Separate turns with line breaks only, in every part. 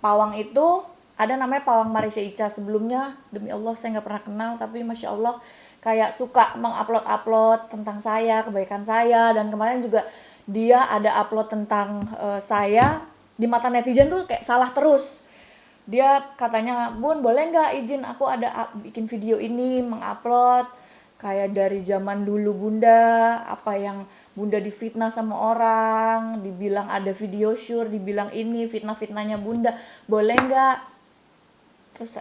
Pawang itu ada namanya Pawang Marisha Ica. Sebelumnya demi Allah saya nggak pernah kenal, tapi Masya Allah kayak suka mengupload tentang saya, kebaikan saya. Dan kemarin juga dia ada upload tentang saya. Di mata netizen tuh kayak salah terus. Dia katanya, Bun boleh nggak izin aku ada bikin video ini, mengupload kayak dari zaman dulu Bunda, apa yang Bunda difitnah sama orang, dibilang ada video syur, dibilang ini fitnah-fitnahnya Bunda, boleh nggak? Terus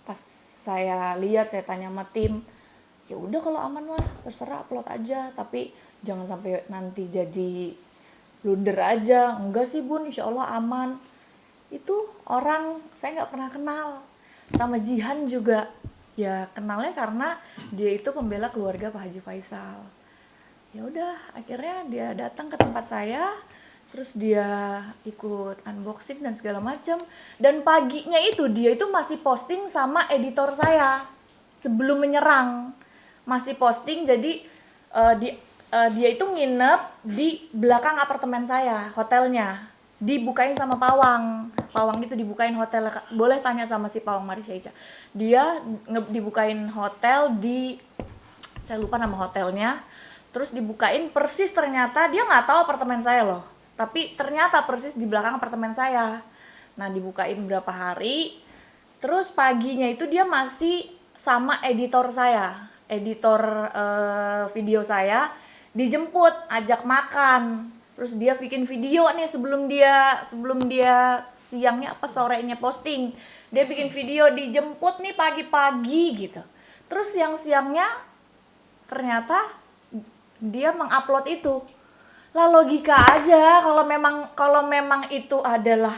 pas saya lihat, saya tanya sama tim, ya udah kalau aman mah terserah upload aja, tapi jangan sampai nanti jadi blunder aja. Enggak sih Bun, insya Allah aman. Itu orang saya nggak pernah kenal. Sama Jihan juga ya kenalnya karena dia itu pembela keluarga Pak Haji Faisal. Ya udah akhirnya dia datang ke tempat saya, terus dia ikut unboxing dan segala macam. Dan paginya itu dia itu masih posting sama editor saya sebelum menyerang, masih posting. Jadi dia itu nginep di belakang apartemen saya, hotelnya dibukain sama Pawang itu dibukain hotel. Boleh tanya sama si Pawang Marisha Ica, dia dibukain hotel di, saya lupa nama hotelnya, terus dibukain persis, ternyata dia nggak tahu apartemen saya loh, tapi ternyata persis di belakang apartemen saya. Nah dibukain berapa hari, terus paginya itu dia masih sama editor saya, editor video saya, dijemput ajak makan. Terus dia bikin video nih sebelum dia siangnya apa sorenya posting, dia bikin video dijemput nih pagi-pagi gitu. Terus siang-siangnya ternyata dia mengupload itu. Lah logika aja, kalau memang itu adalah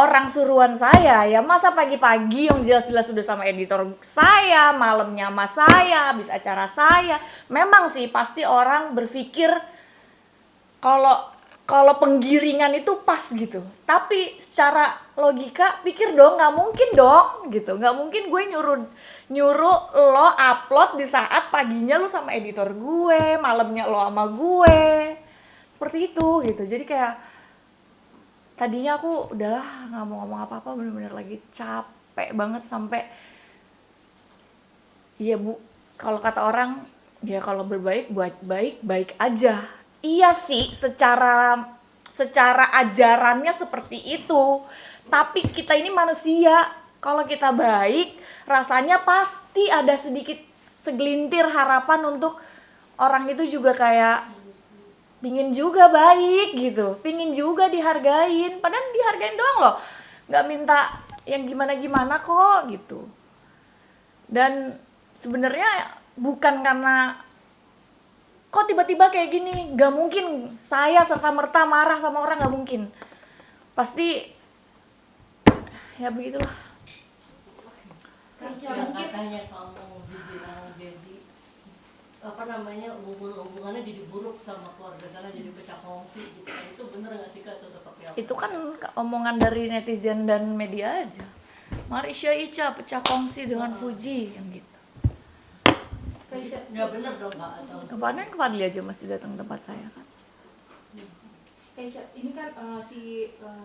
orang suruhan saya, ya masa pagi-pagi yang jelas-jelas sudah sama editor saya, malamnya sama saya, habis acara saya. Memang sih pasti orang berpikir kalau penggiringan itu pas gitu. Tapi secara logika pikir dong, nggak mungkin dong gitu. Nggak mungkin gue nyuruh lo upload di saat paginya lo sama editor gue, malamnya lo sama gue. Seperti itu gitu. Jadi kayak tadinya aku udahlah nggak mau ngomong apa-apa, bener-bener lagi capek banget sampai iya Bu, kalau kata orang ya kalau berbaik buat baik aja. Iya sih, secara ajarannya seperti itu. Tapi kita ini manusia. Kalau kita baik, rasanya pasti ada sedikit segelintir harapan untuk orang itu juga kayak pingin juga baik gitu, pingin juga dihargain. Padahal dihargain doang loh, nggak minta yang gimana-gimana kok gitu. Dan sebenarnya bukan karena kok tiba-tiba kayak gini, gak mungkin saya serta-merta marah sama orang, gak mungkin. Pasti ya begitulah.
Yang katanya kamu dibilang jadi apa namanya hubungannya jadi buruk sama keluarga karena jadi pecah kongsi gitu. Itu bener nggak sih Kak atau seperti apa?
Itu kan omongan dari netizen dan media aja. Marisha Ica pecah kongsi dengan Fuji kan gitu.
Ya bener dong Kak atau
Kemarin Fadli aja masih datang ke tempat saya kan.
Ini kan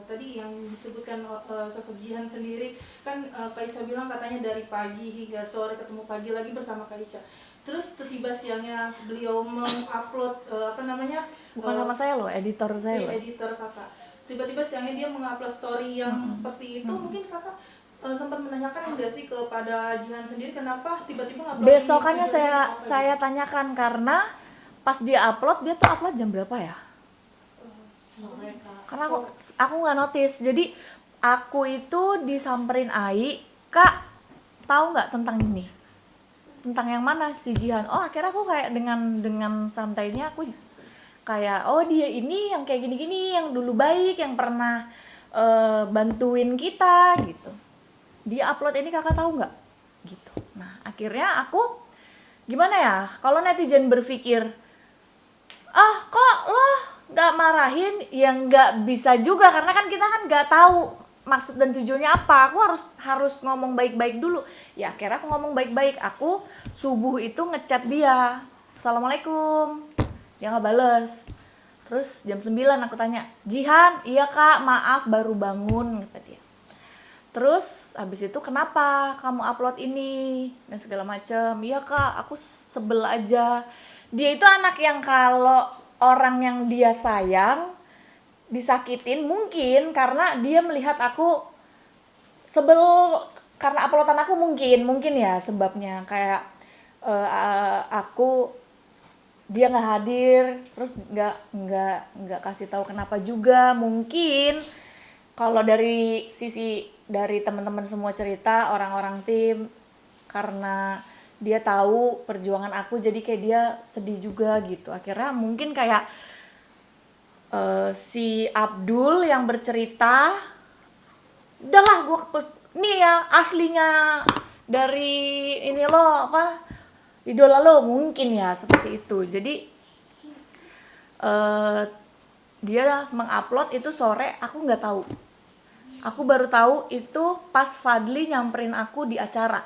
tadi yang disebutkan sosok Jihan sendiri kan Kak Ica bilang katanya dari pagi hingga sore ketemu pagi lagi bersama Kak Ica. Terus tiba siangnya beliau mengupload
Bukan sama saya loh, editor saya loh.
Editor kakak. Tiba-tiba siangnya dia mengupload story yang seperti itu. Mungkin kakak sempat menanyakan enggak sih kepada Jihan sendiri kenapa tiba-tiba ngupload?
Besokannya saya tanyakan karena pas dia upload, dia tuh upload jam berapa ya? Karena aku nggak notice. Jadi aku itu disamperin Ai, Kak tahu nggak tentang ini? Tentang yang mana si Jihan? Oh akhirnya aku kayak dengan santainya aku kayak oh dia ini yang kayak gini-gini, yang dulu baik, yang pernah bantuin kita gitu. Dia upload ini kakak tahu nggak? Gitu. Nah akhirnya aku gimana ya? Kalau netizen berpikir kok lo nggak marahin, ya nggak bisa juga karena kan kita kan nggak tahu maksud dan tujuannya apa. Aku harus ngomong baik-baik dulu. Ya akhirnya aku ngomong baik-baik. Aku subuh itu ngechat dia, Assalamualaikum. Dia nggak bales. Terus jam 9 aku tanya, Jihan, iya kak, maaf baru bangun, kata dia. Terus habis itu kenapa kamu upload ini dan segala macem. Iya kak, aku sebel aja. Dia itu anak yang kalau orang yang dia sayang disakitin mungkin karena dia melihat aku sebel karena uploadan aku, mungkin ya sebabnya kayak aku dia nggak hadir terus nggak kasih tahu kenapa juga. Mungkin kalau dari sisi dari teman-teman semua cerita orang-orang tim, karena dia tahu perjuangan aku jadi kayak dia sedih juga gitu. Akhirnya mungkin kayak si Abdul yang bercerita, udahlah gue nih ya aslinya dari ini lo apa idola lo, mungkin ya seperti itu. Jadi dia mengupload itu sore, aku nggak tahu. Aku baru tahu itu pas Fadli nyamperin aku di acara.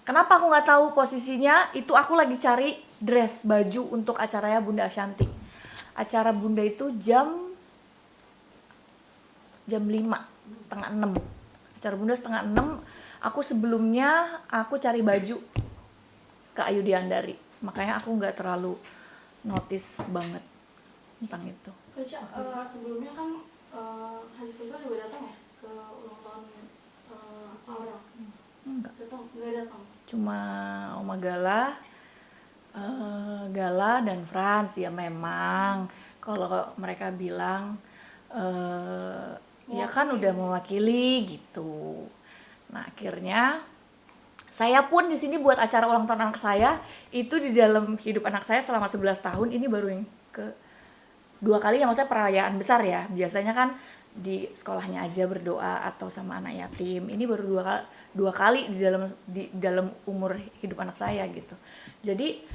Kenapa aku nggak tahu posisinya? Itu aku lagi cari dress baju untuk acaranya Bunda Ashanti. Acara Bunda itu jam 5, setengah 6. Acara Bunda setengah 6. Aku sebelumnya aku cari baju ke Ayu Diandari. Makanya aku nggak terlalu notice banget tentang itu.
Kak, sebelumnya kan Haji Faisal juga datang ya ke ulang tahun Aurel?
Enggak.
Nggak datang.
Cuma Oma Gala, Gala dan Frans ya. Memang kalau mereka bilang ya kan udah mewakili gitu. Nah akhirnya saya pun di sini buat acara ulang tahun anak saya itu di dalam hidup anak saya selama 11 tahun ini baru yang ke 2 kali, yang maksudnya perayaan besar ya. Biasanya kan di sekolahnya aja berdoa atau sama anak yatim. Ini baru 2 kali di dalam umur hidup anak saya gitu. Jadi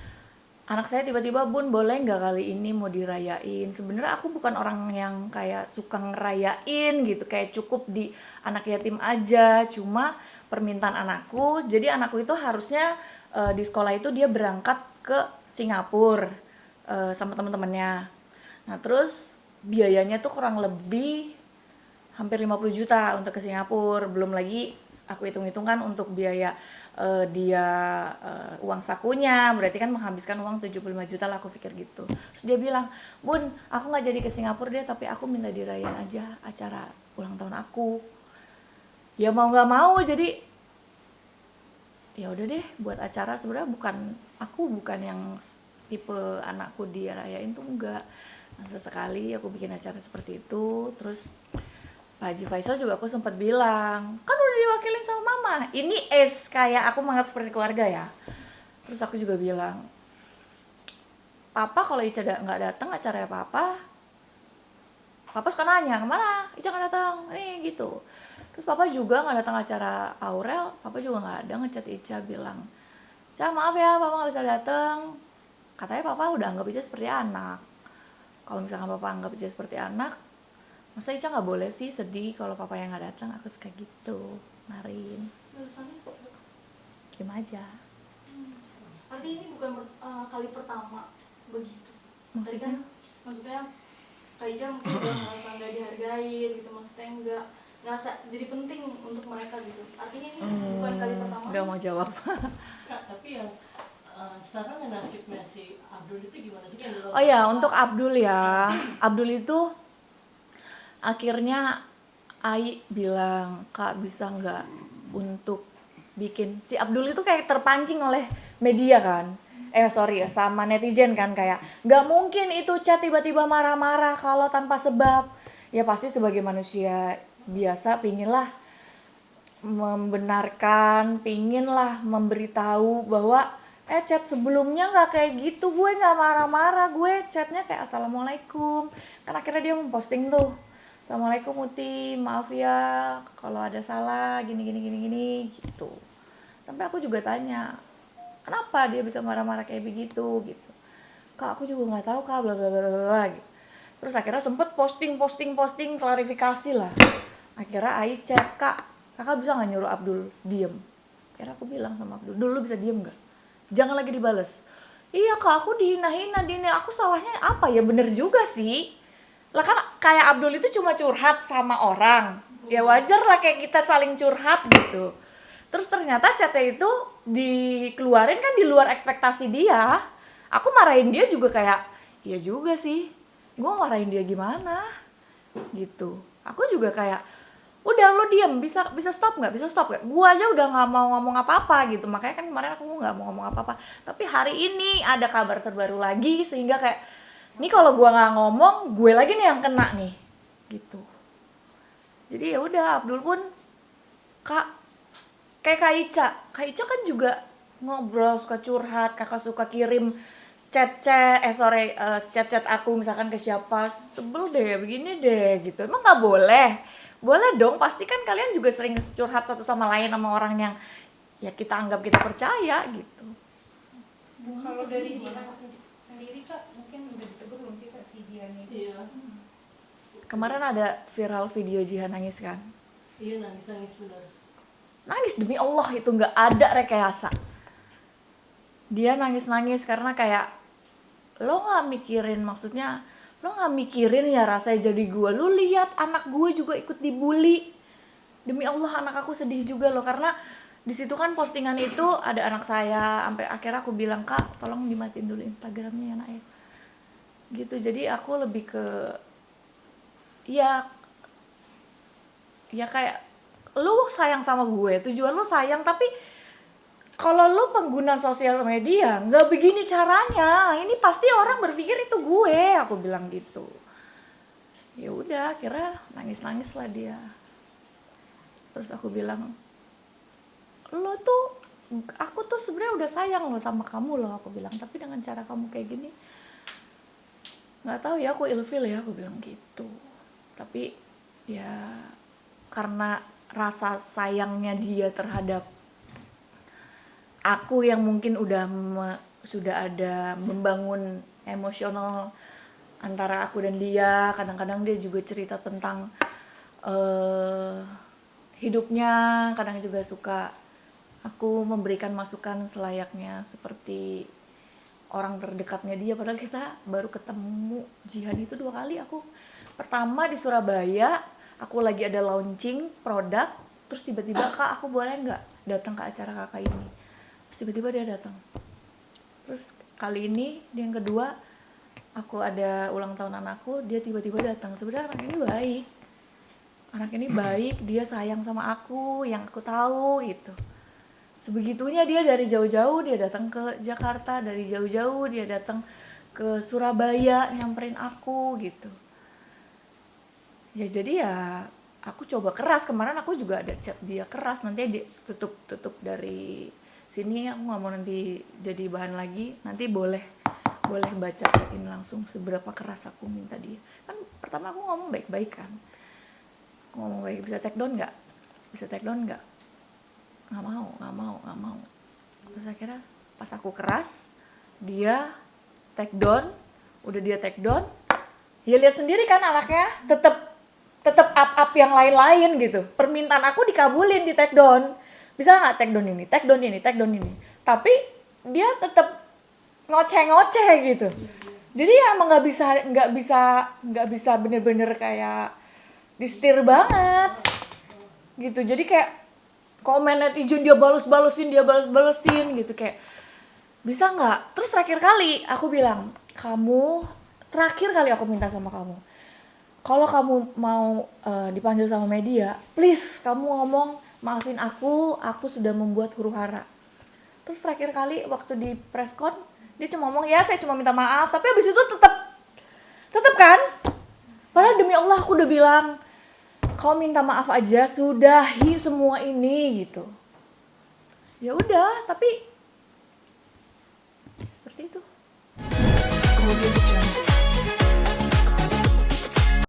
anak saya tiba-tiba, Bun boleh nggak kali ini mau dirayain. Sebenarnya aku bukan orang yang kayak suka ngerayain gitu, kayak cukup di anak yatim aja. Cuma permintaan anakku, jadi anakku itu harusnya di sekolah itu dia berangkat ke Singapura sama teman-temannya. Nah terus biayanya tuh kurang lebih hampir 50 juta untuk ke Singapura. Belum lagi aku hitung-hitung kan untuk biaya dia uang sakunya, berarti kan menghabiskan uang 75 juta lah, aku pikir gitu. Terus dia bilang, Bun aku gak jadi ke Singapura deh, tapi aku minta dirayain aja acara ulang tahun aku. Ya mau gak mau, jadi ya udah deh buat acara. Sebenarnya bukan yang tipe anakku dia rayain tuh enggak. Nah, sesekali aku bikin acara seperti itu. Terus Pak Haji Faisal juga aku sempat bilang, kan udah diwakilin sama mama. Ini kayak aku menganggap seperti keluarga ya. Terus aku juga bilang, Papa kalau Ica nggak datang acaranya Papa suka nanya, kemana Ica nggak datang, nih gitu. Terus Papa juga nggak datang acara Aurel, Papa juga nggak ada ngechat Ica bilang, Ica maaf ya Papa nggak bisa datang. Katanya Papa udah anggap Ica seperti anak. Kalau misalkan Papa anggap Ica seperti anak, masa Ica nggak boleh sih sedih kalau Papa yang nggak datang. Aku suka gitu, Marin.
Alasannya
Diam aja.
artinya ini bukan kali pertama begitu. Tadi kan maksudnya Kak Ica mungkin udah ngerasa nggak dihargain gitu, maksudnya nggak ngerasa jadi penting untuk mereka gitu. Artinya ini bukan kali pertama.
Nggak mau jawab.
Kak, tapi yang sekarang nasibnya si Abdul itu gimana sih?
Oh ya, untuk Abdul ya. Abdul itu akhirnya Ai bilang, Kak bisa nggak untuk bikin, si Abdul itu kayak terpancing oleh media kan, sama netizen kan, kayak nggak mungkin itu chat tiba-tiba marah-marah kalau tanpa sebab. Ya pasti sebagai manusia biasa pinginlah membenarkan, pinginlah memberitahu bahwa chat sebelumnya nggak kayak gitu, gue nggak marah-marah, gue chatnya kayak assalamualaikum. Kan akhirnya dia memposting tuh, assalamualaikum Uti, maaf ya kalau ada salah gini gitu. Sampai aku juga tanya, kenapa dia bisa marah-marah kayak begitu gitu. Kak aku juga nggak tahu Kak, bla bla bla bla gitu. Terus akhirnya sempet posting klarifikasi lah. Akhirnya Ai chat, kakak bisa nggak nyuruh Abdul diem. Akhirnya aku bilang sama Abdul, dulu bisa diem nggak? Jangan lagi dibales. Iya Kak, aku dihina-hina, aku salahnya apa ya? Bener juga sih. Lah kan kayak Abdul itu cuma curhat sama orang. Ya wajar lah kayak kita saling curhat gitu. Terus ternyata chatnya itu dikeluarin kan di luar ekspektasi dia. Aku marahin dia juga kayak, iya juga sih, gue marahin dia gimana gitu. Aku juga kayak, udah lo diam, bisa stop nggak, gue aja udah nggak mau ngomong apa-apa gitu. Makanya kan kemarin aku nggak mau ngomong apa-apa, tapi hari ini ada kabar terbaru lagi sehingga kayak, nih kalau gue nggak ngomong, gue lagi nih yang kena nih gitu. Jadi ya udah, Abdul pun kayak Kak Ica kan juga ngobrol, suka curhat, kakak suka kirim chat aku misalkan ke siapa, sebel deh begini deh gitu. Emang nggak boleh? Boleh dong, pasti kan kalian juga sering curhat satu sama lain sama orang yang ya kita anggap kita percaya gitu.
Kalau dari Jihan sendiri Kak, mungkin udah ditegur belum sih Kak si Jihan ini?
Iya.
Kemarin ada viral video Jihan nangis kan?
Iya, nangis benar.
Nangis demi Allah, itu nggak ada rekayasa. Dia nangis karena kayak lo nggak mikirin, maksudnya lo nggak mikirin ya rasanya jadi gue. Lo lihat anak gue juga ikut dibully. Demi Allah anak aku sedih juga loh, karena di situ kan postingan itu ada anak saya. Sampai akhirnya aku bilang, Kak tolong dimatiin dulu Instagramnya ya nak ya. Gitu, jadi aku lebih ke ya kayak lu sayang sama gue, tujuan lu sayang, tapi kalau lu pengguna sosial media nggak begini caranya, ini pasti orang berpikir itu gue, aku bilang gitu. Ya udah, akhirnya nangis lah dia. Terus aku bilang, aku tuh sebenarnya udah sayang lo sama kamu loh, aku bilang, tapi dengan cara kamu kayak gini, nggak tahu ya, aku ilfil ya, aku bilang gitu. Tapi ya karena rasa sayangnya dia terhadap aku yang mungkin sudah ada membangun emosional antara aku dan dia. Kadang-kadang dia juga cerita tentang hidupnya, kadang juga suka aku memberikan masukan selayaknya seperti orang terdekatnya dia, padahal kita baru ketemu Jihan itu 2 kali. Aku pertama di Surabaya, aku lagi ada launching produk, terus tiba-tiba, Kak aku boleh nggak datang ke acara kakak ini? Terus tiba-tiba dia datang. Terus kali ini dia yang kedua, aku ada ulang tahun anakku, dia tiba-tiba datang. Sebenarnya anak ini baik, dia sayang sama aku, yang aku tahu gitu. Sebegitunya dia dari jauh-jauh dia datang ke Jakarta, dari jauh-jauh dia datang ke Surabaya nyamperin aku gitu. Ya jadi ya aku coba keras, kemarin aku juga ada chat dia keras, nanti dia tutup dari sini, aku nggak mau nanti jadi bahan lagi, nanti boleh baca chat ini langsung seberapa keras aku minta dia. Kan pertama aku ngomong baik-baik kan, aku ngomong baik, bisa take down nggak, nggak mau. Terus akhirnya pas aku keras, dia take down, udah dia take down, ya lihat sendiri kan anaknya tetap up yang lain-lain gitu. Permintaan aku dikabulin di take down. Bisa nggak take down ini. Tapi dia tetap ngoceh gitu. Jadi ya emang nggak bisa bener-bener kayak disetir banget gitu. Jadi kayak komen netizen dia balesin gitu, kayak bisa nggak. Terus terakhir kali aku bilang, terakhir kali aku minta sama kamu, kalau kamu mau dipanggil sama media, please kamu ngomong maafin aku sudah membuat huru hara. Terus terakhir kali waktu di preskon, dia cuma ngomong, ya saya cuma minta maaf, tapi habis itu tetap kan. Padahal demi Allah aku udah bilang, kau minta maaf aja, sudahi semua ini gitu. Ya udah, tapi seperti itu.